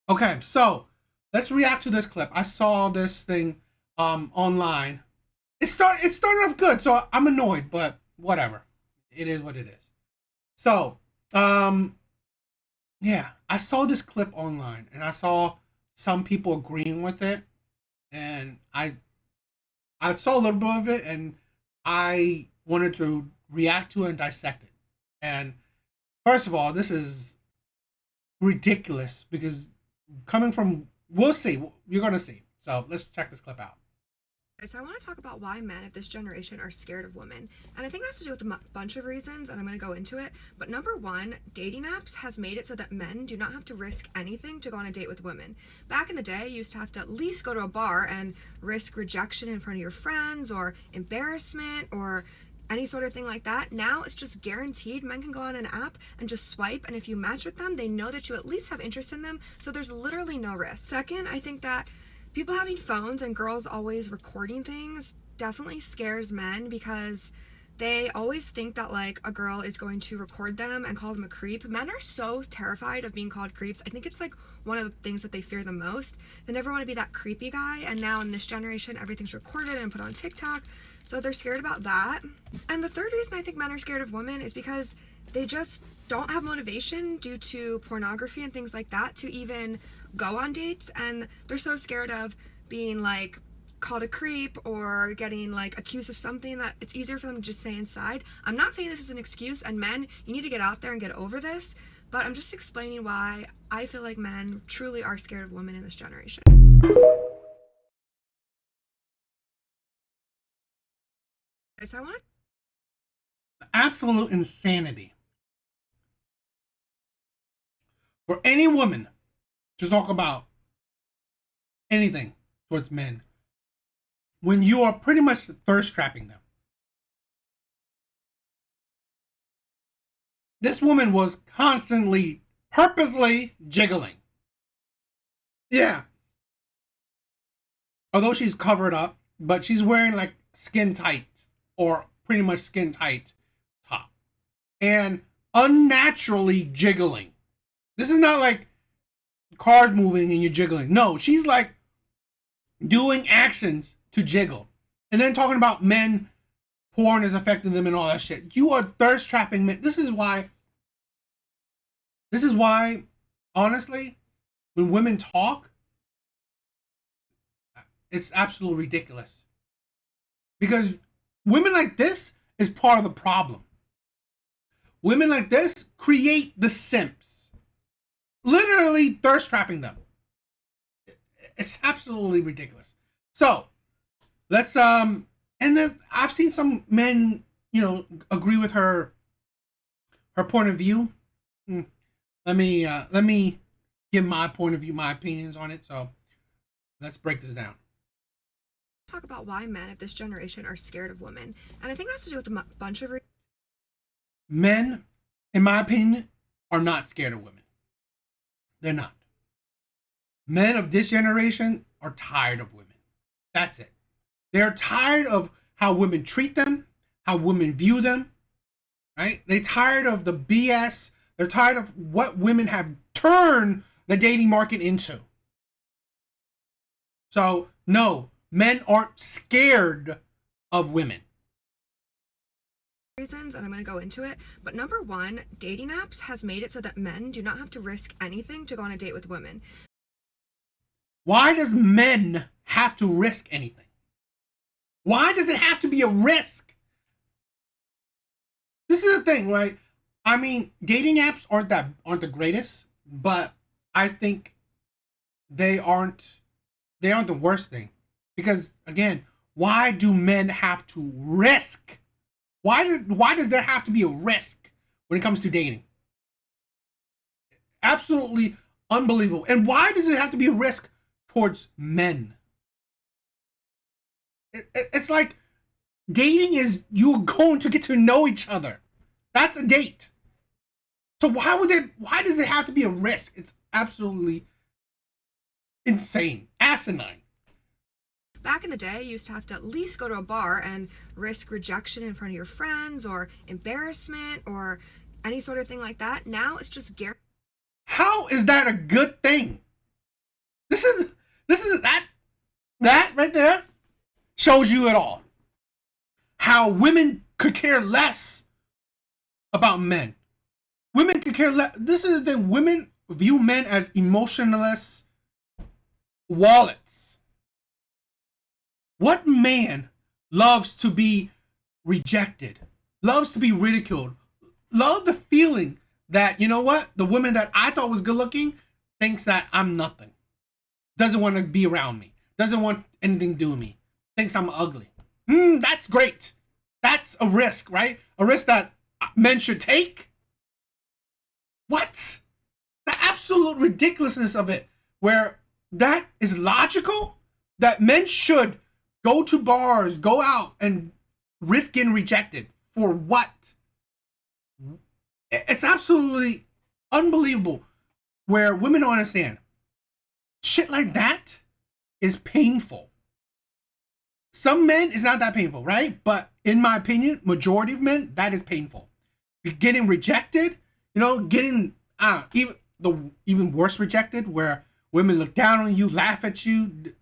Okay, so let's react to this clip. I saw this thing online. It started off good, so I'm annoyed, but whatever. It is what it is. So, um yeah, I saw this clip online and I saw some people agreeing with it, and I saw a little bit of it, and I wanted to react to it and dissect it. And first of all, this is ridiculous because coming from, we'll see, you're gonna see. So let's check this clip out. So I want to talk about why men of this generation are scared of women. And I think it has to do with a bunch of reasons, and I'm going to go into it. But number one, dating apps has made it so that men do not have to risk anything to go on a date with women. Back in the day, you used to have to at least go to a bar and risk rejection in front of your friends or embarrassment or any sort of thing like that. Now it's just guaranteed. Men can go on an app and just swipe, and if you match with them, they know that you at least have interest in them, so there's literally no risk. Second, I think that people having phones and girls always recording things definitely scares men because they always think that like a girl is going to record them and call them a creep. Men are so terrified of being called creeps. I think it's like one of the things that they fear the most. They never want to be that creepy guy, and now in this generation everything's recorded and put on TikTok, so they're scared about that. And the third reason I think men are scared of women is because they just don't have motivation due to pornography and things like that to even go on dates, and they're so scared of being like called a creep or getting like accused of something that it's easier for them to just say inside. I'm not saying this is an excuse, and men, you need to get out there and get over this, but I'm just explaining why I feel like men truly are scared of women in this generation. So I want to Absolute insanity for any woman to talk about anything towards men when you are pretty much thirst trapping them. This woman was constantly, purposely jiggling. Yeah, although she's covered up, but she's wearing like skin tight or pretty much skin tight top and unnaturally jiggling. This is not like cars moving and you're jiggling. No, she's like doing actions to jiggle. And then talking about men, porn is affecting them and all that shit. You are thirst trapping men. This is why, honestly, when women talk, it's absolutely ridiculous. Because women like this is part of the problem. Women like this create the simps. Literally thirst trapping them. It's absolutely ridiculous. So let's and then I've seen some men, agree with her point of view. Hmm. Let me give my point of view, my opinions on it. So let's break this down. talk about why men of this generation are scared of women. And I think it has to do with a bunch of reasons. Men, in my opinion, are not scared of women. They're not. Men of this generation are tired of women. That's it. They're tired of how women treat them, how women view them, right? They're tired of the BS. They're tired of what women have turned the dating market into. So, no, men aren't scared of women. Reasons, and I'm going to go into it. But number one, dating apps has made it so that men do not have to risk anything to go on a date with women. Why does men have to risk anything? Why does it have to be a risk? This is the thing, right? I mean, dating apps aren't the greatest, but I think they aren't they aren't the worst thing. Because again, why do men have to risk? Why does there have to be a risk when it comes to dating? Absolutely unbelievable. And why does it have to be a risk towards men? It's like dating is you're going to get to know each other. That's a date. So why does it have to be a risk? It's absolutely insane. Asinine. Back in the day, you used to have to at least go to a bar and risk rejection in front of your friends or embarrassment or any sort of thing like that. Now it's just guaranteed. How is that a good thing? This is that right there shows you it all. How women could care less about men. Women could care less. This is the thing. Women view men as emotionless wallets. What man loves to be rejected? Loves to be ridiculed? Love the feeling that, you know what? The woman that I thought was good looking thinks that I'm nothing. Doesn't want to be around me. Doesn't want anything to do with me. Thinks I'm ugly. That's great. That's a risk, right? A risk that men should take. What? The absolute ridiculousness of it, where that is logical, that men should go to bars, go out, and risk getting rejected. For what? It's absolutely unbelievable, where women don't understand. Shit like that is painful. Some men, it's not that painful, right? But in my opinion, majority of men, that is painful. Getting rejected, getting even worse rejected, where women look down on you, laugh at you,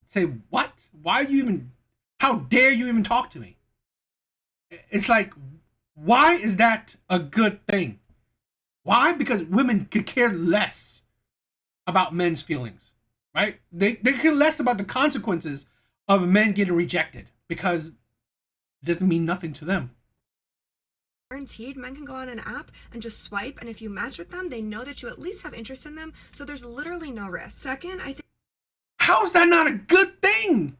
say, what? Why are you even, how dare you even talk to me? It's like, why is that a good thing? Why? Because women could care less about men's feelings, right? They care less about the consequences of men getting rejected, because it doesn't mean nothing to them. Guaranteed, men can go on an app and just swipe, and if you match with them, they know that you at least have interest in them, so there's literally no risk. Second, I think... How is that not a good thing?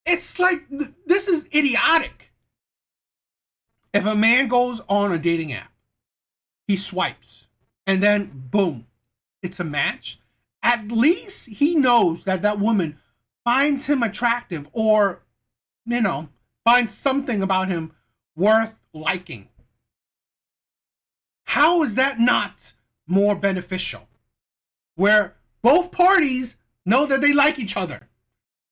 It's like, this is idiotic. If a man goes on a dating app, he swipes, and then boom, it's a match. At least he knows that that woman finds him attractive, or, finds something about him worth liking. How is that not more beneficial? Where both parties know that they like each other.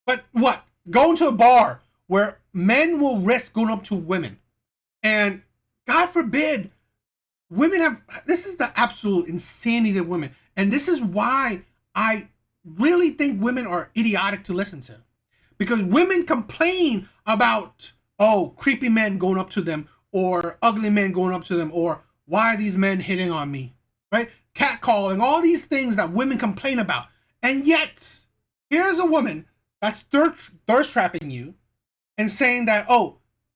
But what? Going to a bar where men will risk going up to women. And God forbid, women have, this is the absolute insanity of women. And this is why I really think women are idiotic to listen to. Because women complain about, creepy men going up to them, or ugly men going up to them, or why are these men hitting on me, right? Catcalling, all these things that women complain about. And yet, here's a woman that's thirst trapping you and saying that,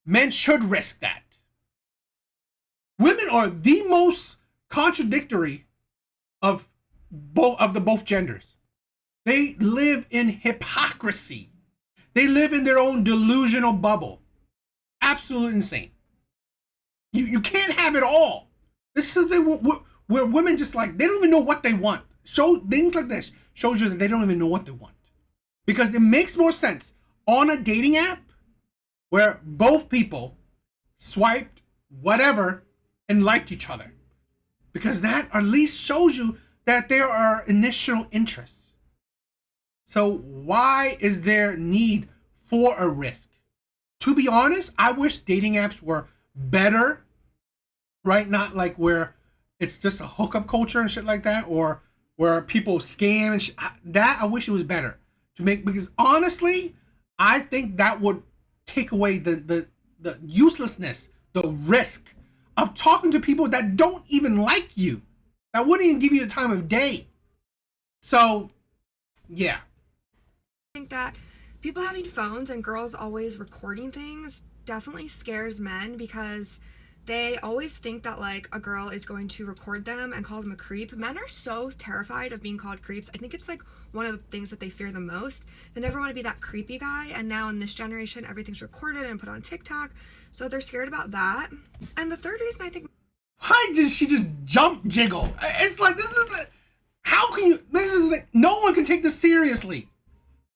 men should risk that. Women are the most contradictory of both genders. They live in hypocrisy. They live in their own delusional bubble. Absolutely insane. You can't have it all. This is the thing where women just like, they don't even know what they want. Things like this shows you that they don't even know what they want. Because it makes more sense on a dating app where both people swiped whatever and liked each other. Because that at least shows you that there are initial interests. So why is there need for a risk? To be honest, I wish dating apps were better, right? Not like where it's just a hookup culture and shit like that, or where people scam and shit. That I wish it was better to make, because honestly, I think that would take away the uselessness, the risk of talking to people that don't even like you, that wouldn't even give you the time of day. So, yeah. I think that people having phones and girls always recording things definitely scares men, because they always think that like a girl is going to record them and call them a creep. Men are so terrified of being called creeps. I think it's like one of the things that they fear the most. They never want to be that creepy guy, and now in this generation everything's recorded and put on TikTok, so they're scared about that. And the third reason I think... Why did she just jump jiggle? It's like, this is the, how can you, this is the, no one can take this seriously.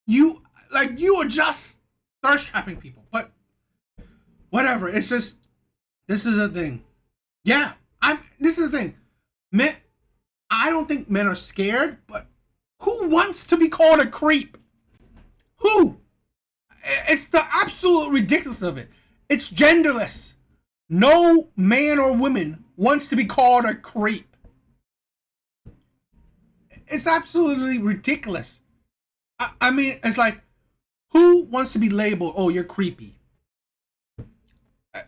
You are just thirst trapping people. But whatever, it's just, this is a thing. Yeah, this is the thing. Men, I don't think men are scared, but who wants to be called a creep? Who? It's the absolute ridiculous of it. It's genderless. No man or woman wants to be called a creep. It's absolutely ridiculous. I mean, it's like, who wants to be labeled? Oh, you're creepy.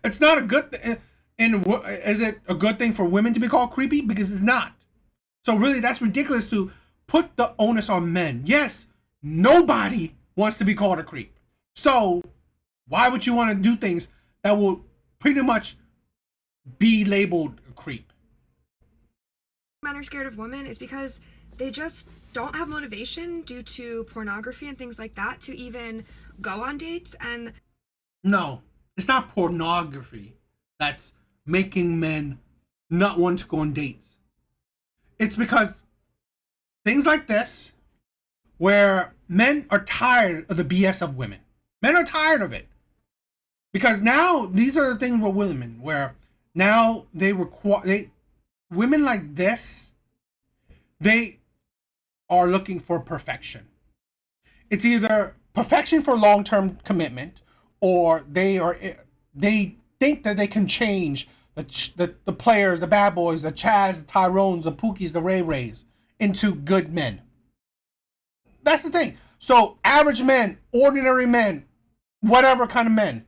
It's not a good thing. And is it a good thing for women to be called creepy? Because it's not. So really, that's ridiculous to put the onus on men. Yes, nobody wants to be called a creep. So why would you want to do things that will pretty much be labeled a creep? Men are scared of women is because they just don't have motivation due to pornography and things like that to even go on dates. And No, it's not pornography that's making men not want to go on dates. It's because things like this, where men are tired of the BS of women. Men are tired of it. Because now these are the things with women where now women like this, they are looking for perfection. It's either perfection for long-term commitment, or they think that they can change the players, the bad boys, the Chaz, the Tyrones, the Pookies, the Ray Rays into good men. That's the thing. So average men, ordinary men, whatever kind of men,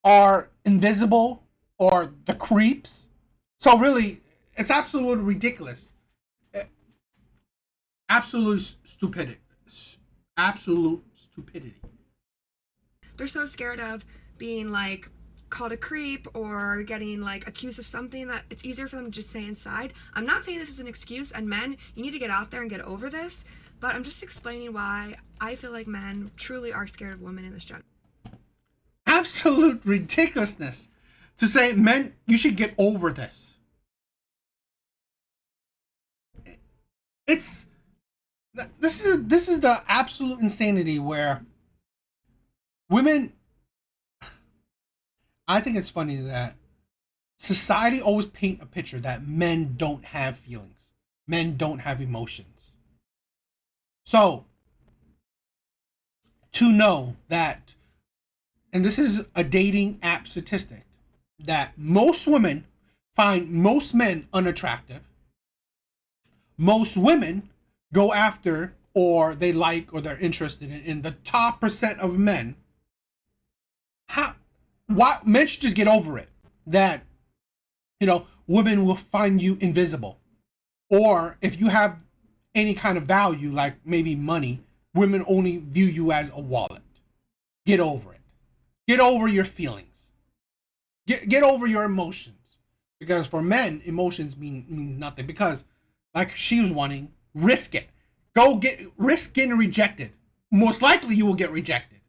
are invisible or the creeps. So really, it's absolutely ridiculous. Absolute stupidity. Absolute stupidity. they're so scared of being like called a creep or getting like accused of something that it's easier for them to just say inside. I'm not saying this is an excuse, and men, you need to get out there and get over this, but I'm just explaining why I feel like men truly are scared of women in this generation. Absolute ridiculousness to say, men, you should get over this. It's this is the absolute insanity where women. I think it's funny that society always paint a picture that men don't have feelings, men don't have emotions. So to know that, and this is a dating app statistic, that most women find most men unattractive. Most women go after, or they like, or they're interested in the top percent of men. How? Why men should just get over it that women will find you invisible, or if you have any kind of value, like maybe money, women only view you as a wallet. Get over it. Get over your feelings. Get over your emotions, because for men, emotions mean nothing. Because like she was wanting, risk it. Risk getting rejected. Most likely you will get rejected.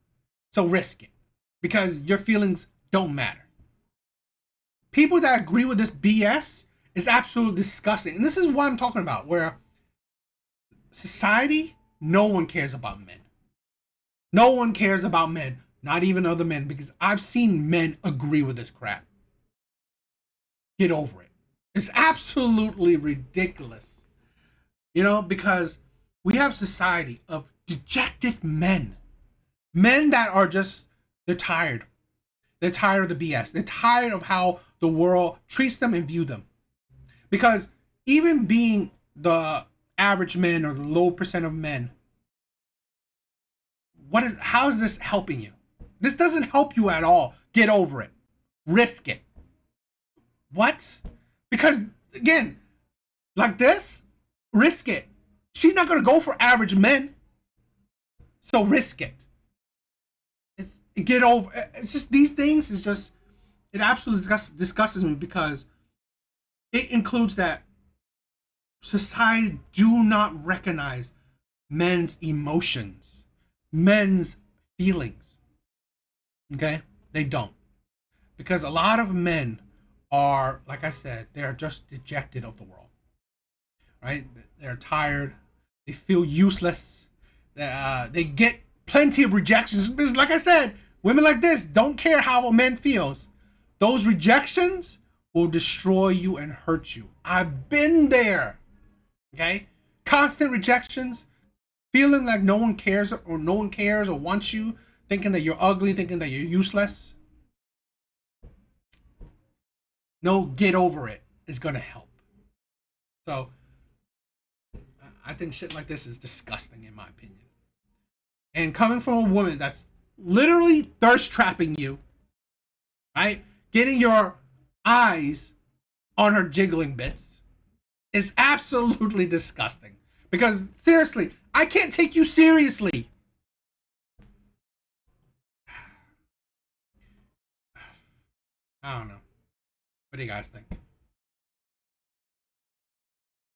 So risk it, because your feelings don't matter. People that agree with this BS is absolutely disgusting. And this is what I'm talking about, where society, no one cares about men. No one cares about men, not even other men, because I've seen men agree with this crap. Get over it. It's absolutely ridiculous. Because we have society of dejected men. Men that are just, they're tired. They're tired of the BS. They're tired of how the world treats them and view them. Because even being the average men or the low percent of men, how is this helping you? This doesn't help you at all. Get over it. Risk it. What? Because again, like this, risk it. She's not going to go for average men. So risk it. Get over. It's just these things. It's just, it absolutely disgusts me, because it includes that society do not recognize men's emotions, men's feelings. Okay, they don't, because a lot of men are, like I said, they are just dejected of the world. Right? They're tired. They feel useless. They get plenty of rejections. Because, like I said, women like this don't care how a man feels. Those rejections will destroy you and hurt you. I've been there. Okay? Constant rejections, feeling like no one cares or wants you, thinking that you're ugly, thinking that you're useless. No, get over it. It's going to help. So I think shit like this is disgusting, in my opinion. And coming from a woman that's literally thirst trapping you, right? Getting your eyes on her jiggling bits is absolutely disgusting. Because seriously, I can't take you seriously. I don't know. What do you guys think?